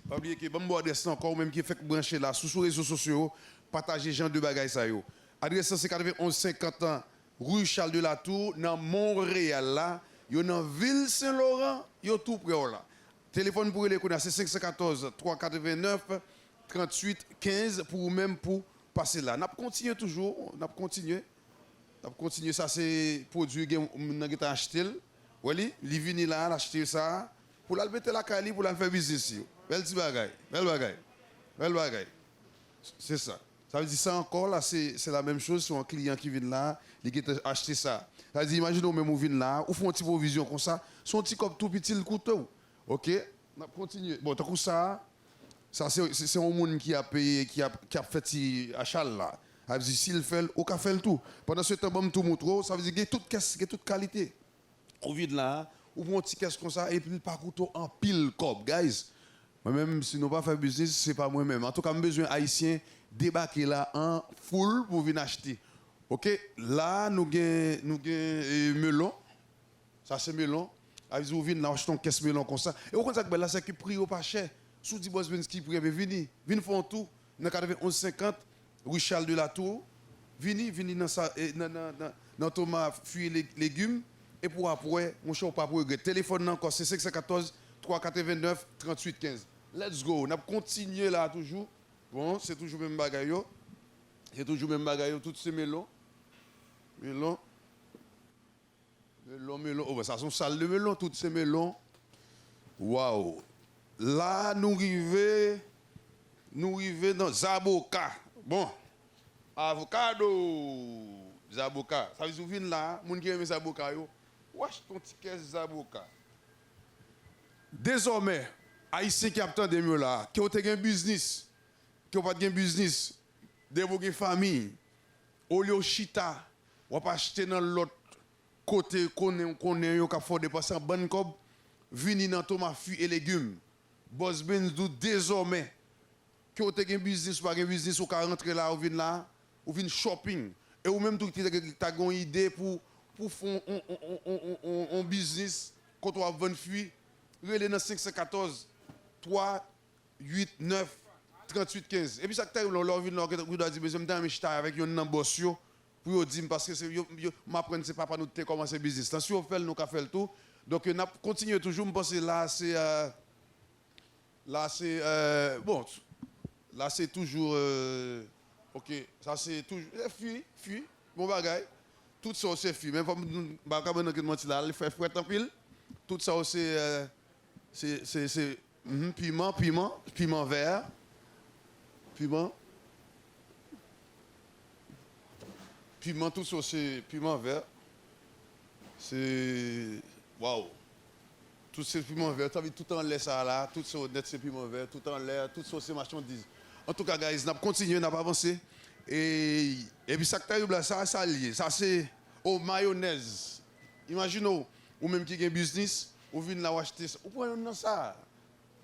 Pas oublier que bon adresse encore même qui fait brancher là sur les réseaux sociaux, partager gens de bagages ça yo. Adresse c'est 91 50 ans rue Charles de la Tour dans Montréal là, yo dans ville Saint-Laurent, yo tout près là. Téléphone pour les connaître c'est 514 389 38 15 pour même pour passer là. N'a continuer toujours, n'a continuer. N'a continuer ça c'est produit que on a acheté. Wali, li vini là acheter ça pour la mettre la cali pour la faire business. Belle petit bagaille, belle bagaille. Belle bagaille. C'est ça. Ça veut dire ça encore là, c'est la même chose sur un client qui vient là, il a acheté ça. Ça veut dire, imaginez même vous venez là, ou font une petite provision comme ça, son petit comme tout petit le couteau. OK? On continue. Bon, tant que ça c'est un monde qui a payé, qui a fait ce achat là. Ça veut dire, s'il fait, au cas fait le tout. Pendant ce temps, bon, tout montre, ça veut dire qu'il y a toute caisse, toute qualité. On vient là, ou prend un petit caisse comme ça, et puis le parcours en pile cob, guys. Moi-même, si nous pas faire business, c'est pas moi-même. En tout cas, j'ai besoin haïtien débarquer là en full pour venir acheter. OK? Là, nous avons melon. Ça, c'est melon. Avec vous venez là, achetons caisse melon comme ça. Et au contraire, là, c'est que prix au pas cher. Sous dit boss qui prix, venez. Venez faire tout. Dans 91,50, rue Charles de la Tour. Venez dans Thomas, fruits et légumes. Et pour après, mon cher, pas pour regretter. Téléphone encore, c'est 514 389 38 15. Let's go. On a continué là toujours. Bon, c'est toujours le même bagaille. C'est toujours le même bagaille. Tous ces melons. Melons. Oh, ben, ça sont salles de melons, tous ces melons. Waouh. Là, nous arrivons dans Zaboka. Bon. Avocado. Zaboka. Ça veut dire que là, les gens qui aiment Zaboka, wesh ton ticket Zaboka. Désormais, Haïtien qui a des mieux là, qui ont un business, qui n'ont pas de business, des familles, au lieu de chita, ou pas acheter dans l'autre côté qu'on est, qui a fait dépasser en bonne cob, venir dans Thomas fruits et légumes. Boss Benz désormais, qui ont un business ou pas un business, ou qui rentrer là, ou venir là, ou venir shopping. Et ou même tout qui a une idée pour faire un business quand on va vendre fruits. Relais dans 514 3 8 9 38 15. Et puis ça que tu leur vient là vous doit dire mais j'aime bien je avec un nan boss yo pour dire parce que c'est m'apprendre c'est pas nous commencer business. Là si on fait nous qu'a fait le tout. Donc on a continué toujours me penser là c'est bon là c'est toujours OK, ça c'est toujours fuit bon bagaille. Tout ça c'est fuit même pas pas que mentir là, il fait fouet en pile. Tout ça c'est piment vert, piment tout ça c'est piment vert, c'est waouh, tout c'est piment vert, tu as vu tout en l'air ça là, tout ça net c'est piment vert, tout en l'air, tout ça c'est marchandise. En tout cas guys, n'a continué, n'a pas avancé et puis ça que là ça lié, ça c'est au mayonnaise. Imaginez ou même qui a un business ou vient là acheter ça. Ou prenons ça.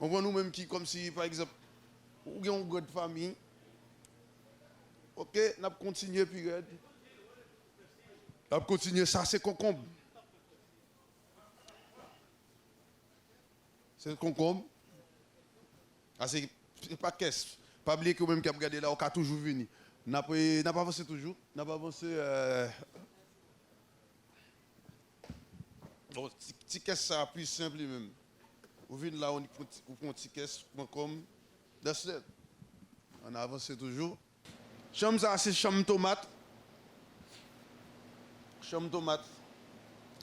On prend nous-mêmes qui, comme si, par exemple, ou avons une grande famille. OK, on a continué, puis on a continué, ça c'est concombre. C'est concombre. Ah, c'est pas caisse. Pas oublier que vous-même qui avez regardé là, on a toujours venu. N'a pas avancé toujours. N'a pas avancé. Bon, petit caisse, ça plus simple même. Vous venez là, on prend un petit caisse, comme. That's it. On a avancé toujours. Chambre ça, c'est chambre tomate. Chambre tomate.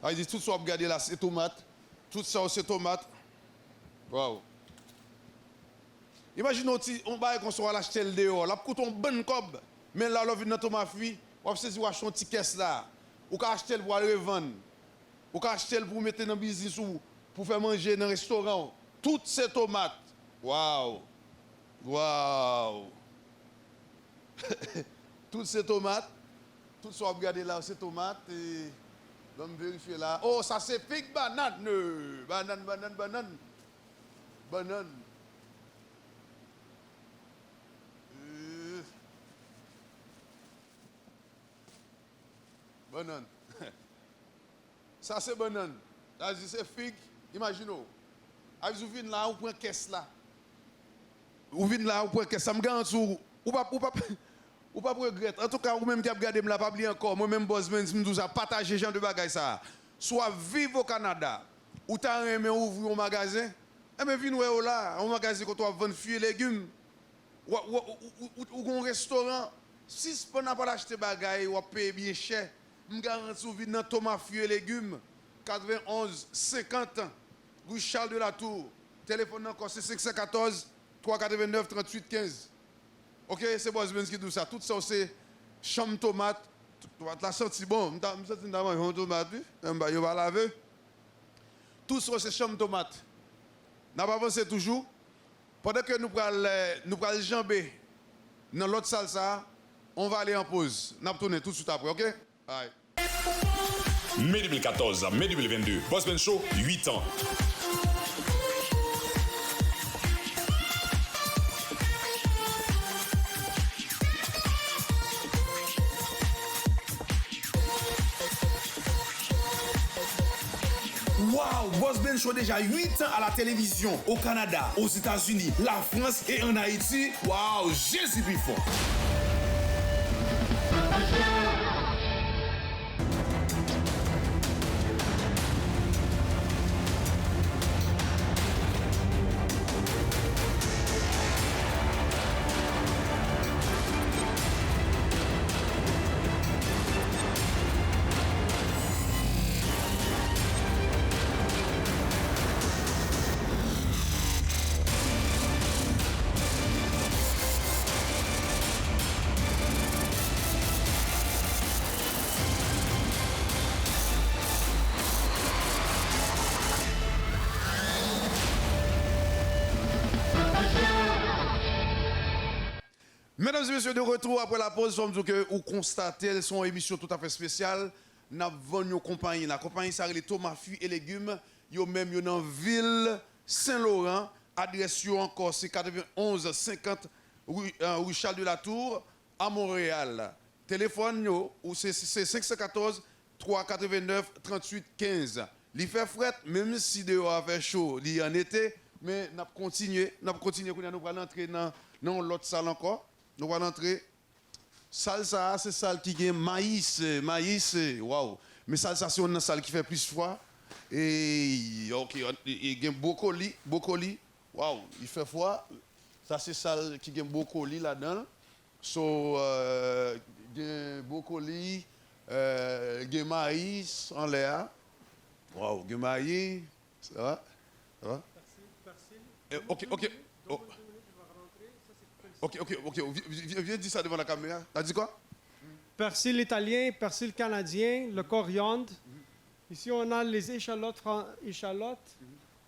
Ah, il dit tout ça, regardez là, c'est tomate. Tout ça, c'est tomate. Waouh. Imaginez, on va construire l'acheter le dehors. Là, coûte un bon cob. Mais là, on vient dans tomate fui. On va saisir un petit caisse là. Ou qu'on acheter pour aller revendre. Ou qu'on acheter pour mettre dans le business ou pour faire manger dans le restaurant. Toutes ces tomates. Waouh. Waouh. Toutes ces tomates. Tout ça, regardez là, ces tomates. Et l'homme vérifie là. Oh, ça c'est fig banane. Banane, banane, banane. Banane. Banane. Ça c'est banane. Là, c'est fig. Imaginez. Vous venez là, vous prenez caisse là. Vous venez là, vous prenez caisse. Ça me garantit. Ou pas regretter. En tout cas, vous-même qui avez regardé, je ne pas oublié encore. Moi-même, Bossman, je me ai partagé ce genre de bagages ça. Soit vivre au Canada, ou tu as aimé ouvrir un magasin. Eh bien, venez là, un magasin où tu vas vendre fruits et légumes. Ou un restaurant. Si tu n'as pas acheté des bagages, ou payer bien cher, je garantis que vous venez dans tomate, fruits et légumes. 91 50 rue Charles de la Tour. Téléphone encore, c'est 514 389 38 15. Ok, c'est Bossman qui dit ça. Tout ça, c'est chambre tomate. Tu vas sentir bon. Je vais manger une tomate. Je vais laver. Tout ça, c'est chambre tomate. Nous avons avancé toujours. Pendant que nous prenons jamber dans l'autre salsa, on va aller en pause. Nous allons tourner tout de suite après, ok? Bye. Mai 2014, mai 2022, Bossman Show, 8 ans. Wow, Bossman Show déjà 8 ans à la télévision, au Canada, aux États-Unis, la France et en Haïti. Wow, Jésus plus fort. Mesdames et messieurs, de retour après la pause, nous que vous constatez, son émission tout à fait spéciale. Nous avons une compagnie. La compagnie s'appelle Thomas Fruits et Légumes. Yo même yo dans ville Saint-Laurent. Adresse encore c'est 91 50 rue Charles de la Tour à Montréal. Téléphone yo c'est 514 389 38 15. Il fait fret même si dehors a fait chaud, il en été, mais nous continuer nous allons entrer dans l'autre salle encore. Nous allons entrer. Salle ça, c'est salle qui a maïs, waouh. Mais salle ça, c'est une salle qui fait plus froid. Et ok, il y a brocoli, waouh, il fait froid. Ça, c'est salle qui a brocoli là-dedans. So, il y a brocoli, il y a maïs en l'air. Waouh, il y a maïs. Ça va? Ça va? Persil. Ok. Oh. Ok. Viens dire ça devant la caméra. T'as dit quoi? Persil italien, persil canadien, le coriandre. Ici, on a les échalotes,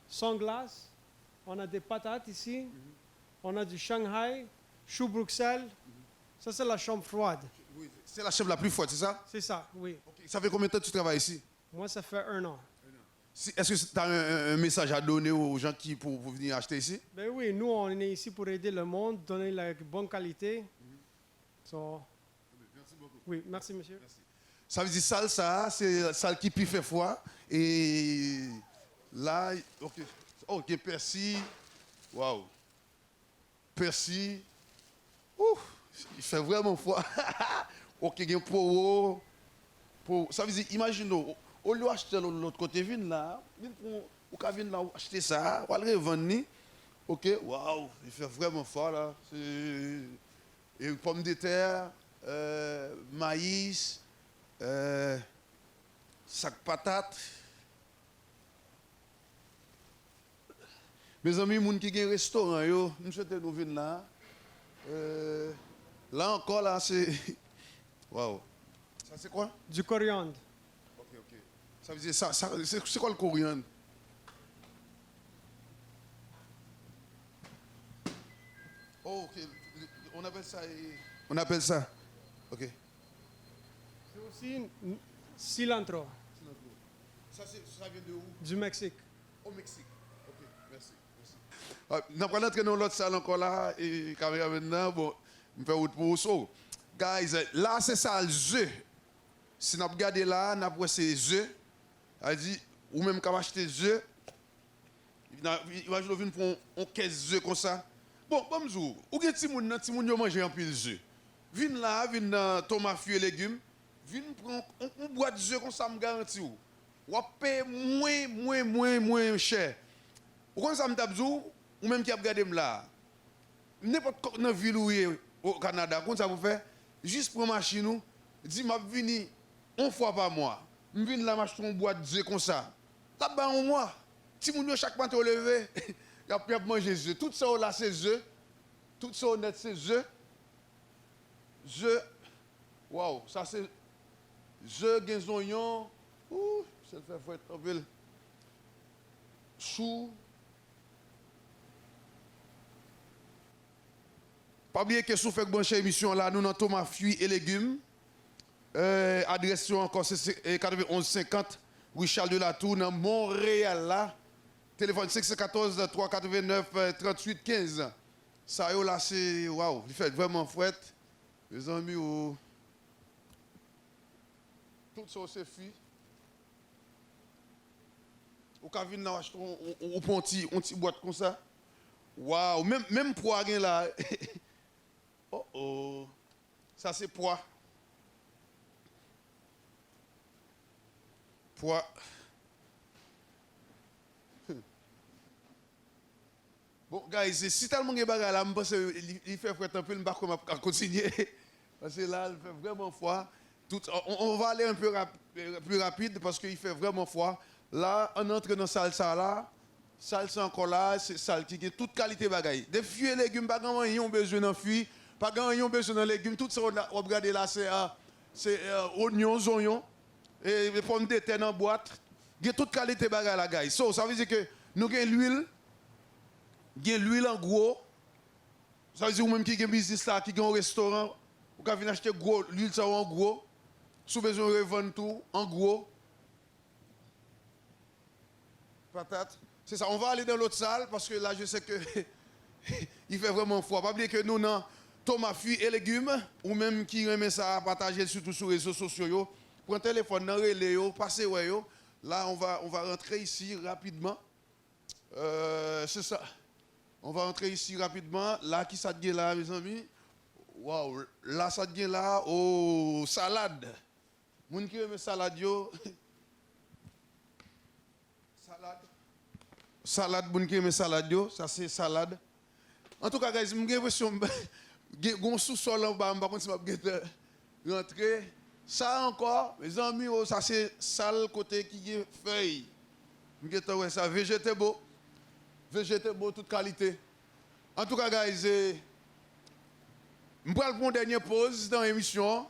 sans glace. On a des patates ici. On a du Shanghai, chou Bruxelles. Ça, c'est la chambre froide. Oui, c'est la chambre la plus froide, c'est ça? C'est ça, oui. Okay. Ça fait combien de temps que tu travailles ici? Moi, ça fait 1 an. Est-ce que tu as un message à donner aux gens qui pour venir acheter ici? Ben oui, nous, on est ici pour aider le monde, donner la bonne qualité. So, merci beaucoup. oui, merci, monsieur. Merci. Ça veut dire ça, c'est salle qui plus fait froid. Et là, ok. Ok, persil. Waouh. Persil. Ouf, il fait vraiment froid. Ok, il y a un poireau. Ça veut dire, imaginez, au lieu d'acheter l'autre côté, vin là, ou qu'à venir là, acheter ça, ou aller revendre. Ok, waouh, il fait vraiment fort là. Et pommes de terre, maïs, sac patate. Mes amis, les gens qui ont un restaurant, nous souhaitons nous venir là. Là encore, là, c'est. Waouh. Ça, c'est quoi? Du coriandre. Ok, ok. Ça veut dire, c'est quoi le coriandre? Oh, ok. On appelle ça. On appelle ça. Ok. C'est aussi cilantro Ça vient de où? du Mexique. Au Mexique. Ok, merci. Nous allons entrer dans l'autre salle encore là. Et caméra maintenant, bon, je fais autre pour vous. Guys, là, c'est ça le jeu. Si nous regardons là, nous avons ces œufs. Elle dit, ou même quand on achète des œufs, imagine qu'on prend un caisse d'œufs comme ça. Bon, bonjour. Ou bien si moun yo mange un peu d'œufs. Vin là, vin dans tomate, fruits et légumes. Vin prendre une boîte d'œufs comme ça, me garantis ou. Ou paye moins cher. Ou comme ça me tape ou même qui a regardé là. N'importe quelle ville où au Canada, comment ça vous fait? Juste pour machine nous, dit m'a vini une fois par mois. Je viens là m'acheter une boîte d'œufs comme ça. Là-bas un mois. Si moun yo chaque matin au lever, il a manger des œufs. Tout ça là c'est œufs. Tout ça honnête c'est œufs. Waouh, ça c'est œufs, des oignons. Ouh, ça fait fouette un peu. Chou. Pas oublier que si vous faites brancher émission là, nous dans tomates, fruits et légumes. Adresse encore c'est 91 50 rue Charles de la Tour dans Montréal là. Téléphone 614 389 38 15. Ça yo là c'est waouh, il fait vraiment fouette. Les amis tout ça c'est fui. Ou ka vinn là acheter on prend un petit boîte comme ça. Waouh, même poids là. Oh. Ça c'est poids. Poids. Bon, guys, si tellement de bagages là, je pense qu'il fait fouette un peu, je ne vais pas continuer. Parce que là, il fait vraiment froid. On va aller un peu plus rapide parce qu'il fait vraiment froid. Là, on entre dans la salsa là. Salsa encore là, c'est salle qui a toute qualité de bagages. Des fruits et légumes, pas grand rien ont besoin d'un fruit, pas grand rien ont besoin d'un légume. Tout ça, on regarde là, c'est oignons, et les pommes de terre en boîte. Il y a toute qualité de bagages là, guys. So, ça veut dire que nous avons l'huile. Il y a l'huile en gros. Ça veut dire que même qui a un business là, qui a un restaurant, vous pouvez venir acheter l'huile en gros. Si vous besoin de revendre tout en gros. Patate. C'est ça. On va aller dans l'autre salle parce que là, je sais que il fait vraiment froid. Pas oublier que nous, dans tomates, fruits et légumes, ou même qui remet ça à partager surtout sur les réseaux sociaux, prends téléphone, dans le relais, passez ouais. Là, on va rentrer ici rapidement. C'est ça. On va entrer ici rapidement. Là, qui ça devient là, mes amis? Waouh, là, ça devient là, oh, salade. Moun qui aime salade, yo. Salade, moun qui aime salade, yo. Ça, c'est salade. En tout cas, guys, j'ai l'impression que j'ai sous-sol en bas, je ne sais pas si rentrer. Ça encore, mes amis, oh, ça, c'est sale côté qui est feuille. Ouais, ça, végétable, toute qualité. En tout cas, guys, je vais prendre une dernière pause dans l'émission.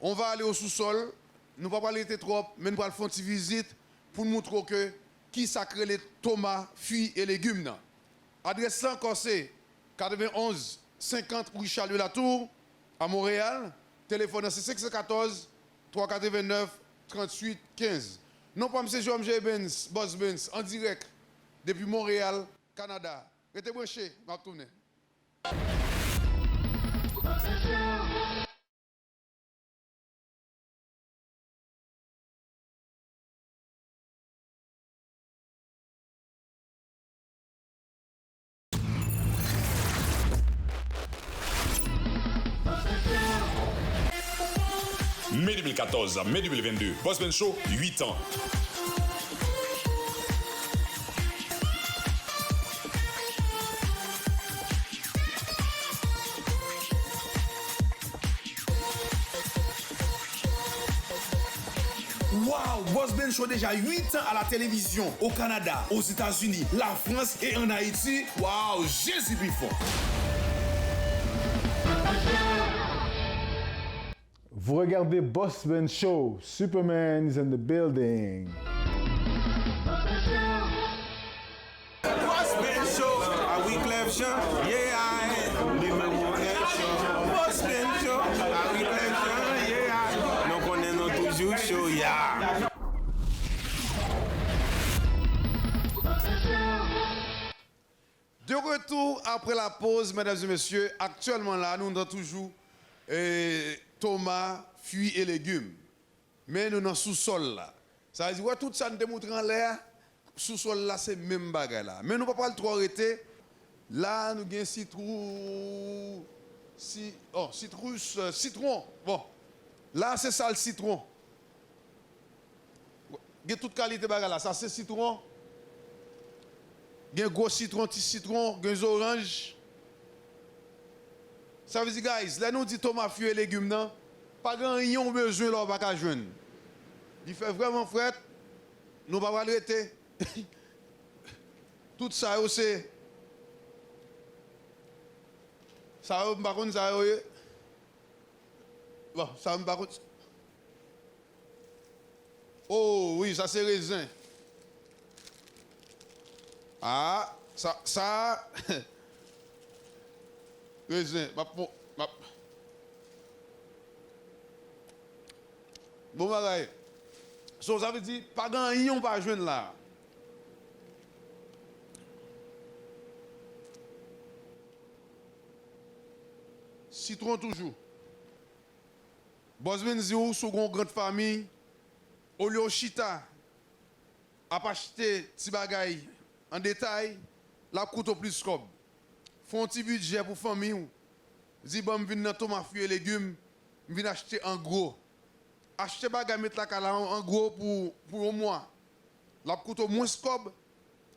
On va aller au sous-sol. Nous ne allons pas parler trop, mais nous allons faire une petite visite pour nous montrer que qui sacré les tomates, fruits et légumes. Adresse encore c'est 91 50 rue Charles de la Tour à Montréal. Téléphone c'est 614 389 38 15. Non pas M. Jérôme J. Benz, Boss Benz, en direct depuis Montréal, Canada. Restez branchés, je vais retourner. mai 2014, mai 2022. Bossman Show, 8 ans. Wow, Boss Ben Show déjà 8 ans à la télévision, au Canada, aux États-Unis, la France et en Haïti. Wow, Jésus Bifon. Vous regardez Boss Ben Show. Superman is in the building. Boss Ben Show, à Wyclef Jean, yeah, I les Mamoudel Show. Boss Ben Show, à Wyclef Jean, yeah, I. Nous connaissons toujours show, yeah. De retour après la pause, mesdames et messieurs, actuellement là, nous avons toujours tomates, fruits et légumes. Mais nous sommes dans le sous-sol là. Ça veut dire que tout ça nous démontre en l'air, sous-sol là, c'est le même bagage là. Mais nous ne pouvons pas le trop arrêter. Là, nous avons citron. Bon, là, c'est ça le citron. Il y a toute qualité de bagage là. Ça, c'est citron. Il y a un gros citron, petit citron, il y a des oranges. Ça veut dire, guys, là, nous dit tomates, fruits et légumes, non? Pas grand rien besoin, là, on va pas joindre. Il fait vraiment fret. Nous ne pouvons pas l'arrêter. Tout ça, c'est. Ça, par contre, ça, bon, ça, par contre. Oh, oui, ça, c'est raisin. Ah, ça. Raisin. Bon, bagaille. So, ça veut dire, pas grand rien pas joindre là. Citron toujours. Boss Ben Zio, second grande famille, au lieu chita, a pas acheter petit bagaille en détail, la coûte au plus cob. Font un petit budget pour famille. Dis bon, vinn dans tomate, fruits et légumes, vinn acheter en gros. Acheter bagaille mettre la cala en gros pour un mois. La coûte au moins cob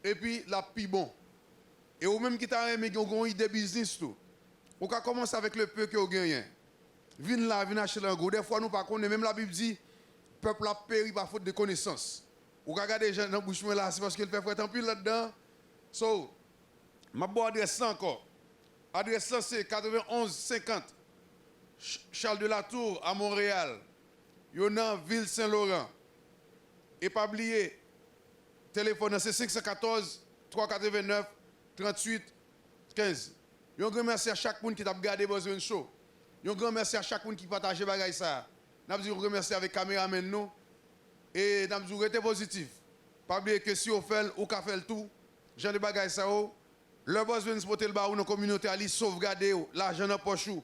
et puis la pi bon. Et ou même qui t'a aimé une idée business tout. Ou ka commencer avec le peu que vous gagnez. Vinn là, vinn acheter en gros. Des fois nous pas connaît même la Bible dit peuple a péri par faute de connaissance. Ou ka regarder les gens dans bouche là, c'est parce qu'il fait fouet en pile là-dedans. So, ma bonne adresse encore. Adresse là c'est 91 50 Charles de la Tour à Montréal. Yon Ville Saint-Laurent. Et pas oublier téléphone c'est 514 389 38 15. Un grand merci à chaque monde qui t'a regardé Boss Ben Show. Un grand merci à chaque monde qui partage bagay ça. N'a dit un grand merci avec caméraman nous et n'a dit rester positif. Pas oublier que si on fait ou ka fait tout, genre de bagay ça le Boss Ben porter le ba ou dans communauté ali sauvegarder l'argent dans poche ou.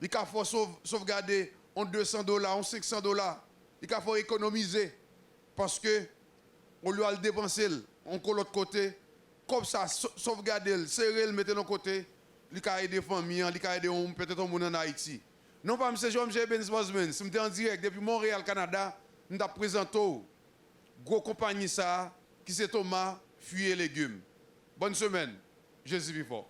Il ka faut sauvegarder on $200, on $500. Il ka faut économiser parce que on lui a le dépenser on colle l'autre côté. Comme ça, sauvegarder, serrer, le mettre de côté, il peut aider les familles, il peut aider peut-être un monde en Haïti. Non pas M. Jean-Michel Benz Bosman, si je suis en direct depuis Montréal, Canada, nous avons présenté une grosse compagnie ça, qui c'est Thomas, fruits et légumes. Bonne semaine, Jésus vivant.